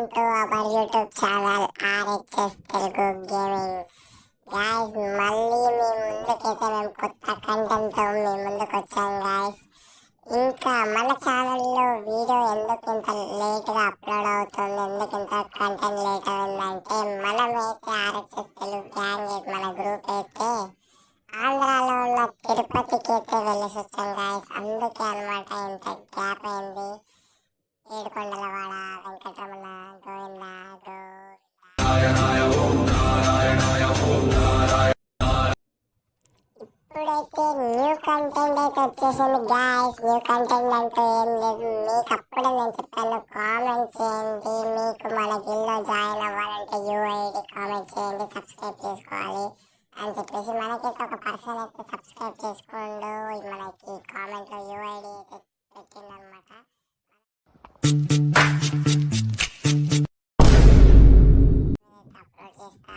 Welcome to our YouTube channel RHS Telugu gaming. Guys, మళ్ళీ మీ ముందుకైతే మేము కొత్త కంటెంట్తో మీ ముందుకు వచ్చాం గాయస్. ఇంకా మన ఛానల్లో వీడియో ఎందుకు ఇంత లేట్గా అప్లోడ్ అవుతుంది, ఎందుకు ఇంత కంటెంట్ లేట్ అయిందంటే మనమైతే ఆర్హెచ్ఎస్ తెలుగు గ్యాంగ్ మన గ్రూప్ అయితే ఆంధ్రాలో ఉన్న తిరుపతికి అయితే వెళ్ళేసి వచ్చాం గాయస్. అందుకే అనమాట ఇంత గ్యాప్ అయింది. ఏడుకొండలవాడ వెంకటరమణ గోవింద ఇప్పుడైతే న్యూ కంటెంట్ అయితే వచ్చేసింది గాయస్. న్యూ కంటెంట్ అంటే ఏం లేదు, మీకు అప్పుడే నేను చెప్పాను, కామెంట్ చేయండి. మీకు మన గిల్లో జాయిన్ అవ్వాలంటే యూఐడి కామెంట్ చేయండి, సబ్స్క్రైబ్ చేసుకోవాలి అని చెప్పేసి మనకైతే ఒక పర్సన్ అయితే సబ్స్క్రైబ్ చేసుకోండు. మనకి కామెంట్లో యూఐడి అయితే పెట్టిందనమాట. అప్లోడ్ చేస్తా.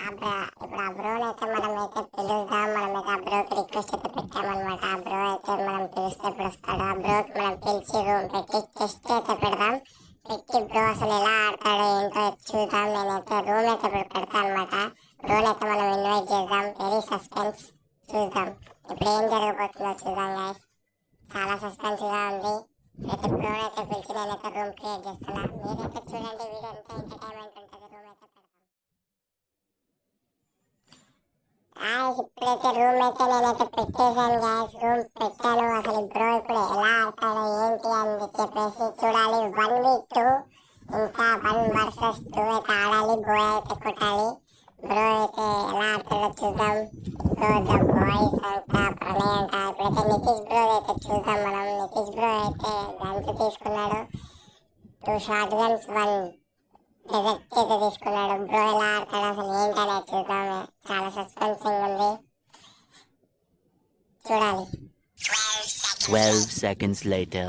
ఇప్పుడు ఆ బ్రోని అయితే మనమైతే పిలుద్దాం. మనమైతే ఆ బ్రోకి రిక్వెస్ట్ అయితే పెట్టామన్నమాట. ఆ బ్రో అయితే మనం పిలిస్తే ఇప్పుడు వస్తాడు. ఆ బ్రోకి మనం పిలిచి రూమ్ పెట్టి టెస్ట్ అయితే పెడదాం. పెట్టి బ్రో అసలు ఎలా ఆడతాడో ఏంటో చూద్దాం. నేనైతే రూమ్ అయితే ఇప్పుడు పెడతాను అనమాట. బ్రోని అయితే మనం ఇన్వైట్ చేద్దాం. Very suspense. చూద్దాం ఇప్పుడు ఏం జరగబోతుందో చూద్దాం గైస్. చాలా సస్పెన్స్గా ఉంది. అయితే బ్రో అయితే పిలిచి నేనైతే రూమ్ క్రియేట్ చేస్తున్నా. మీరైతే చూడండి, వీడియో ఎంత ఎంటర్టైన్మెంట్ ఉంటుంది. రూమ్ అయితే పెడతాం. ఇప్పుడైతే రూమ్ అయితే నేనైతే పెట్టేశాను గాయస్. రూమ్ పెట్టాను. అసలు బ్రో ఇప్పుడు ఎలా ఆడతాడో ఏంటి అని చెప్పేసి చూడాలి. 1v2 ఇంకా 1 vs 2 అయితే ఆడాలి. బ్రో అయితే కొట్టాలి. బ్రో అయితే ఎలా ఆడతాడో చూద్దాం. బ్రో ద బాయ్స్ అంట, ప్రణయ్ అంట. ఇప్పుడైతే నితీష్ బ్రో అయితే చూద్దాం మనం. నితీష్ బ్రో అయితే గన్స్ తీసుకున్నాడు. 2 షార్ట్ గన్స్, 1 డెజర్ట్ అయితే తీసుకున్నాడు. బ్రో ఎలా ఆడతాడు అసలు ఏంటనే చూద్దాం. చాలా సస్పెన్సింగ్ ఉంది, చూడాలి. 12 seconds later.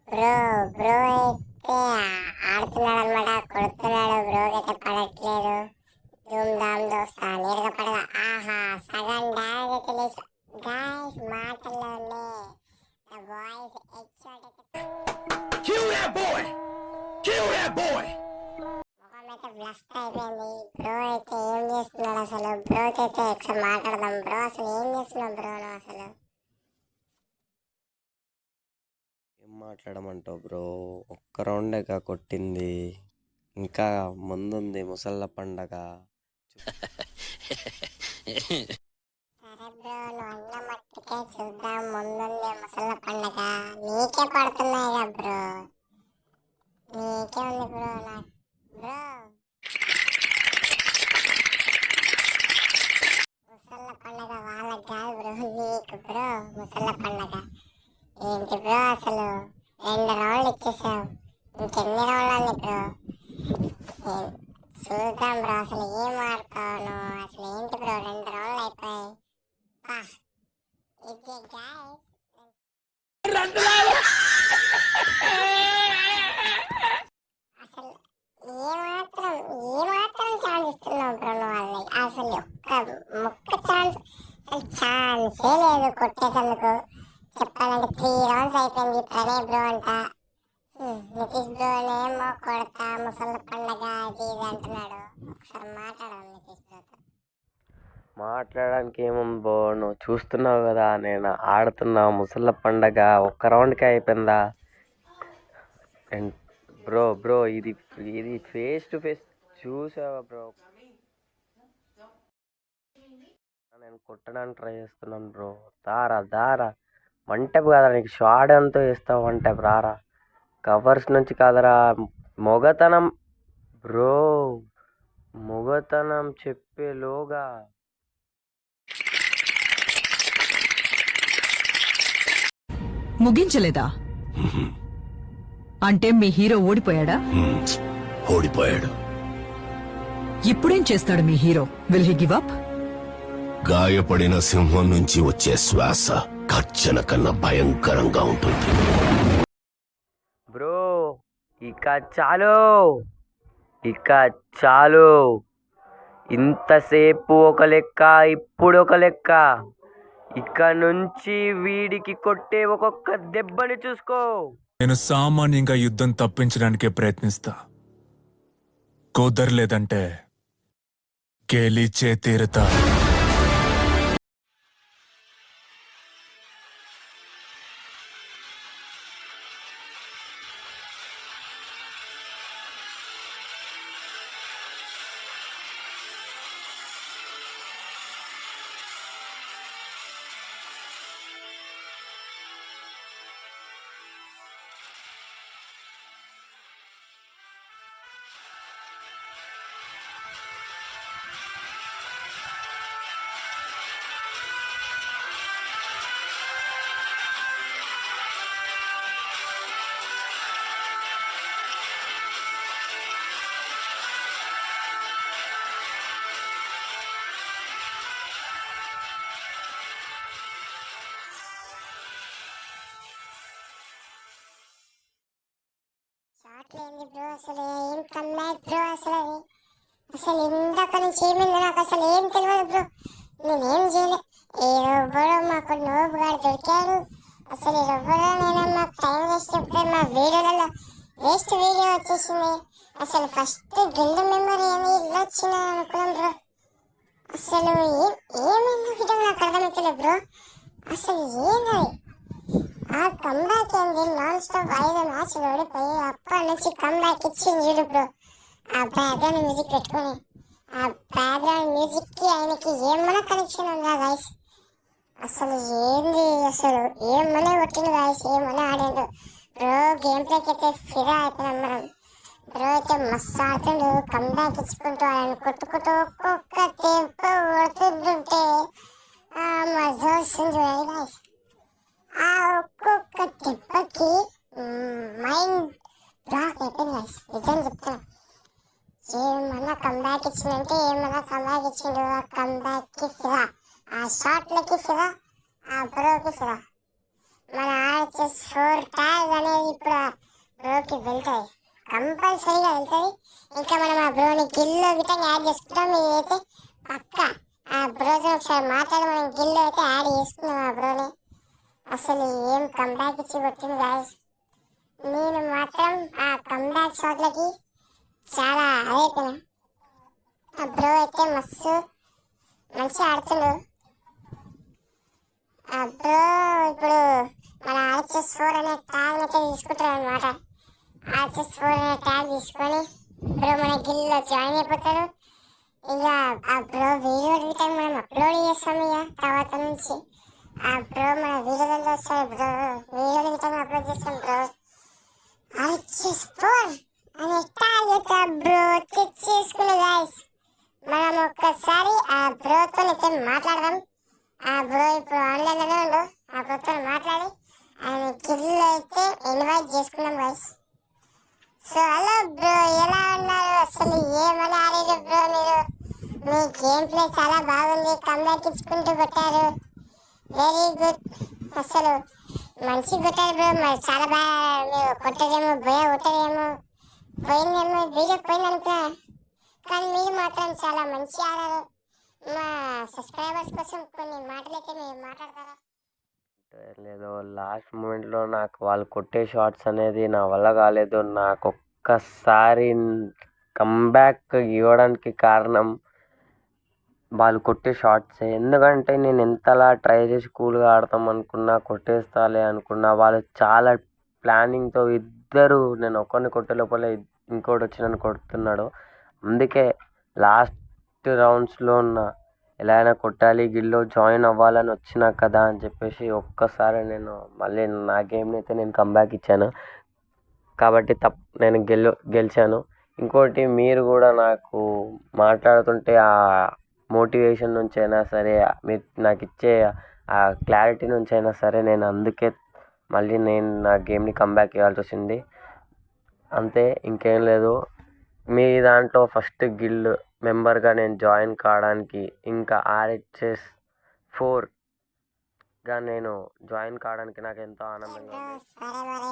బ్రో అయితే ఆడుతున్నాడు అనమాట, కొడుతున్నాడు. బ్రోకి అయితే పడట్లేదు. ధూమ్ ధామ్ దోస్తా నేరుగా పడగా. ఆహా, సగం డ్యామేజ్ అయితే లేదు గాయస్. మాటల్లోనే వాయిస్ హెడ్ షాట్ అయితే ముఖం అయితే బ్లస్ట్ అయిపోయింది. బ్రో అయితే ఏం చేస్తున్నాడు అసలు? బ్రోకి అయితే ఒకసారి మాట్లాడదాం. బ్రో అసలు ఏం చేస్తున్నావు బ్రో? అసలు ఏం మాట్లాడమంటావు బ్రో? ఒక్క రౌండేగా కొట్టింది, ఇంకా ముందుంది ముసళ్ళ పండగ. సరే బ్రో, నువ్వు అన్న మట్టికే చూద్దాం. ముందుంది ముసళ్ళ పండగ. నీకే పడుతున్నాయిగా బ్రో, నీకే ఉంది బ్రో. నాకు బ్రో ముసళ్ళ పండగ వాళ్ళకి కాదు బ్రో, నీకు బ్రో ముసళ్ళ పండగ. ఏంటి బ్రో అసలు 2 రౌండ్లు ఇచ్చేసావు, ఇంకెన్ని రౌండ్లు ఉంది బ్రో? చూద్దాం బ్రో అసలు ఏం ఆడతావు నువ్వు? అసలు ఏంటి బ్రో, 2 రౌండ్లు అయిపోయాయి. ఇది గాయస్ అసలు ఏమాత్రం ఛాన్స్ ఇస్తున్నావు బ్రో నువ్వు వాళ్ళకి? అసలు ఒక్క ఛాన్సే లేదు కొట్టేటందుకు. చెప్పాలంటే 3 రౌండ్స్ అయిపోయింది. ప్రణయ్ బ్రో అంట, నితీష్ బ్రోనేమో కొడతా ముసళ్ళ పండగ అది ఇది అంటున్నాడు. ఒకసారి మాట్లాడాలి నితీష్ బ్రోతో. మాట్లాడడానికి ఏముంది బ్రో, నువ్వు చూస్తున్నావు కదా, నేను ఆడుతున్నా ముసళ్ళ పండగ. ఒక్క రౌండ్కే అయిపోయిందా బ్రో? బ్రో ఇది ఫేస్ టు ఫేస్ చూసావా బ్రో? నేను కొట్టడానికి ట్రై చేస్తున్నాను బ్రో. దారా వన్ టైప్ కాదా నీకు? షార్ట్ ఎంతో వేస్తావు, వన్ టైప్ రారా. కవర్స్ నుంచి కాదరా. మొగతనం బ్రో, మొగతనం చెప్పేలోగా ముగించలేదా? అంటే మీ హీరో ఓడిపోయాడా? ఓడిపోయాడు. ఇప్పుడేం చేస్తాడు మీ hero? Will he give up? గాయపడిన సింహం నుంచి వచ్చే శ్వాస గర్జన కన్నా భయంకరంగా ఉంటుంది. బ్రో ఇక చాలు. ఇంతసేపు ఒక లెక్క, ఇప్పుడు ఒక లెక్క. ఇక నుంచి వీడికి కొట్టే ఒక్కొక్క దెబ్బని చూసుకో. నేను సామాన్యంగా యుద్ధం తప్పించడానికే ప్రయత్నిస్తా. కుదరలేదంటే గెలిచే తీరుతా. షార్ట్ లేని బ్రో అసలు ఏం కమ్బ్యాక్ బ్రో అసలు అది అసలు ఇందాక నుంచి ఏమైంది నాకు అసలు ఏం తెలియదు బ్రో. నేనేం చేయలే. ఎవరో మాకు నోబు గారు దొరికాడు. అసలు ఎవరో నేను మాకు టైం వేస్ట్ చెప్తే మా వీడియోలలో వేస్ట్ వీడియో వచ్చేసింది. అసలు ఫస్ట్ గిల్డ్ మెంబర్ ఏమి ఇల్లు వచ్చిన అనుకున్నాం బ్రో. అసలు ఏమైందో వీడియో నాకు అర్థమవుతలేదు బ్రో. అసలు ఏంది ఆ కమ్బ్యాక్ ఏంది? నాన్ స్టాప్ 5 మ్యాచ్లు ఓడిపోయి అప్పటి నుంచి కమ్బ్యాక్ ఇచ్చింది చూడు బ్రో. ఆ బ్యాక్గ్రౌండ్ మ్యూజిక్ పెట్టుకొని ఆ బ్యాక్గ్రౌండ్ మ్యూజిక్ కి ఆయనకి ఏమన్నా కనెక్షన్ ఉందా గైస్? అసలు ఏంది అసలు ఏమన్నా కొట్టిండు గైస్, ఏమన్నా ఆడిండు బ్రో. గేమ్ ప్లేకి అయితే ఫిదా అయిపోయినాం మనం. బ్రో అయితే మస్తు ఆడుతుండు, కమ్బ్యాక్ ఇచ్చుకుంటూ ఆయన కొట్టుకుంటూ ఒక్కొక్క టేప్ కొడుతుంటే మజా వస్తుంది చూడండి గైస్. ఆ ఒక్కొక్క దెబ్బకి మైండ్ బ్లాక్ అయిపోయింది గైస్, నిజం చెప్తాను. ఏమన్నా కమ్బ్యాక్ ఇచ్చిందంటే ఏమన్నా కమ్బ్యాక్ ఇచ్చిండు. ఆ కమ్బ్యాక్ కి ఫిదా, ఆ షాట్లకి ఫిదా, ఆ బ్రోకి ఫిదా. మన ఆర్చెస్ 4 ట్యాగ్ అనేది ఇప్పుడు బ్రోకి వెళ్తాయి, కంపల్సరీగా వెళ్తుంది. ఇంకా మనం ఆ బ్రోని గిల్లో విధంగా యాడ్ చేసుకుంటాం. ఇదైతే పక్క ఆ బ్రోతో ఒకసారి మాట్లాడి మనం గిల్లో అయితే యాడ్ చేసుకున్నాం ఆ బ్రోని. అసలు ఏం కమ్బ్యాక్ ఇచ్చి కొట్టింది గాయస్. నేను మాత్రం ఆ కమ్బ్యాక్ షాట్లకి చాలా అదైపోయినా. ఆ బ్రో అయితే మస్తు మంచిగా ఆడుతుండు. ఆ బ్రో ఇప్పుడు మన RHS4 అనే ట్యాగ్ అయితే తీసుకుంటారు అనమాట. RHS4 అనే ట్యాగ్ తీసుకొని బ్రో మన గిల్లో జాయిన్ అయిపోతాడు. ఇక ఆ బ్రో వీడియో టైం మనం అప్లోడ్ చేస్తాం. ఇక తర్వాత నుంచి ఆ బ్రో మన వీడియోలలో వస్తాడు బ్రో. వీడియో టైం అప్లోడ్ చేస్తాం బ్రో. RHS4 అనే ట్యాగ్ అయితే ఆ బ్రో తెచ్చేసుకునే గాయస్. మనం ఒక్కసారి ఆ బ్రోతో అయితే మాట్లాడదాం. ఆ బ్రో ఇప్పుడు ఆన్లైన్లోనే ఉండు. ఆ బ్రోతో మాట్లాడి ఆయన గిల్లో అయితే ఇన్వైట్ చేసుకున్నాం గైస్. సో హలో బ్రో, ఎలా ఉన్నారు? అసలు ఏమని ఆడారు బ్రో మీరు? మీ గేమ్ ప్లే చాలా బాగుంది, కమ్బ్యాక్ ఇచ్చుకుంటూ కొట్టారు. వెరీ గుడ్, అసలు మంచిగా కొట్టారు బ్రో. మరి చాలా బాగా మీరు కొట్టదేమో, భయ కొట్టదేమో, పోయిందేమో, వీడియో పోయింది అనుకున్నా. కానీ మీరు మాత్రం చాలా మంచిగా ఆడారు. మా సబ్స్క్రైబర్స్ కోసం కొన్ని మాటలు అయితే మీరు మాట్లాడతారా? లేదు, లాస్ట్ మూమెంట్లో నాకు వాళ్ళు కొట్టే షాట్స్ అనేది నా వల్ల కాలేదు. నాకు ఒక్కసారి కంబ్యాక్ ఇవ్వడానికి కారణం వాళ్ళు కొట్టే షాట్సే. ఎందుకంటే నేను ఎంతలా ట్రై చేసి కూల్గా ఆడతాం అనుకున్నా, కొట్టేస్తాలే అనుకున్నా, వాళ్ళు చాలా ప్లానింగ్తో ఇద్దరు, నేను ఒక్కరిని కొట్టే లోపల ఇంకోటి వచ్చి నన్ను కొడుతున్నాడు. అందుకే లాస్ట్ రౌండ్స్లో ఉన్న ఎలా అయినా కొట్టాలి, గిల్లో జాయిన్ అవ్వాలని వచ్చినా కదా అని చెప్పేసి ఒక్కసారి నేను మళ్ళీ నా గేమ్ని అయితే నేను కంబ్యాక్ ఇచ్చాను. కాబట్టి నేను గెలిచాను. ఇంకోటి, మీరు కూడా నాకు మాట్లాడుతుంటే ఆ మోటివేషన్ నుంచి అయినా సరే, మీరు నాకు ఇచ్చే ఆ క్లారిటీ నుంచి అయినా సరే, నేను అందుకే మళ్ళీ నేను నా గేమ్ని కంబ్యాక్ ఇవ్వాల్సి వచ్చింది. అంతే, ఇంకేం లేదు. మీ దాంట్లో ఫస్ట్ గిల్డ్ మెంబర్గా నేను జాయిన్ కావడానికి, ఇంకా RHS4గా నేను జాయిన్ కావడానికి నాకు ఎంతో ఆనందంగా ఉంది. సరే మరి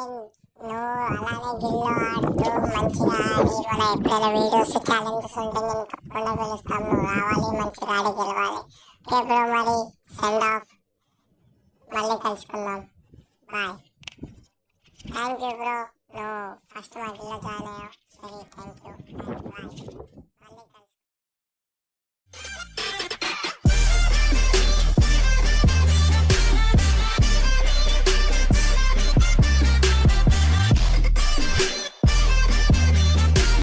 నువ్వు అలానే గిల్లో ఆడుతూ మంచిగా ఆడి మన ఎప్పుడైనా వీడియోస్ ఛాలెంజెస్ ఉంటే నేను తప్పకుండా పిలుస్తాను. నువ్వు రావాలి, మంచిగా ఆడి గెలవాలి. ఓకే బ్రో, మరి సెండ్ ఆఫ్, మళ్ళీ కలుసుకుందాం, బాయ్. థ్యాంక్ యూ బ్రో, నువ్వు ఫస్ట్ మా గిల్లో జాయిన్ అయ్యావు. సరే థ్యాంక్ యూ బాయ్.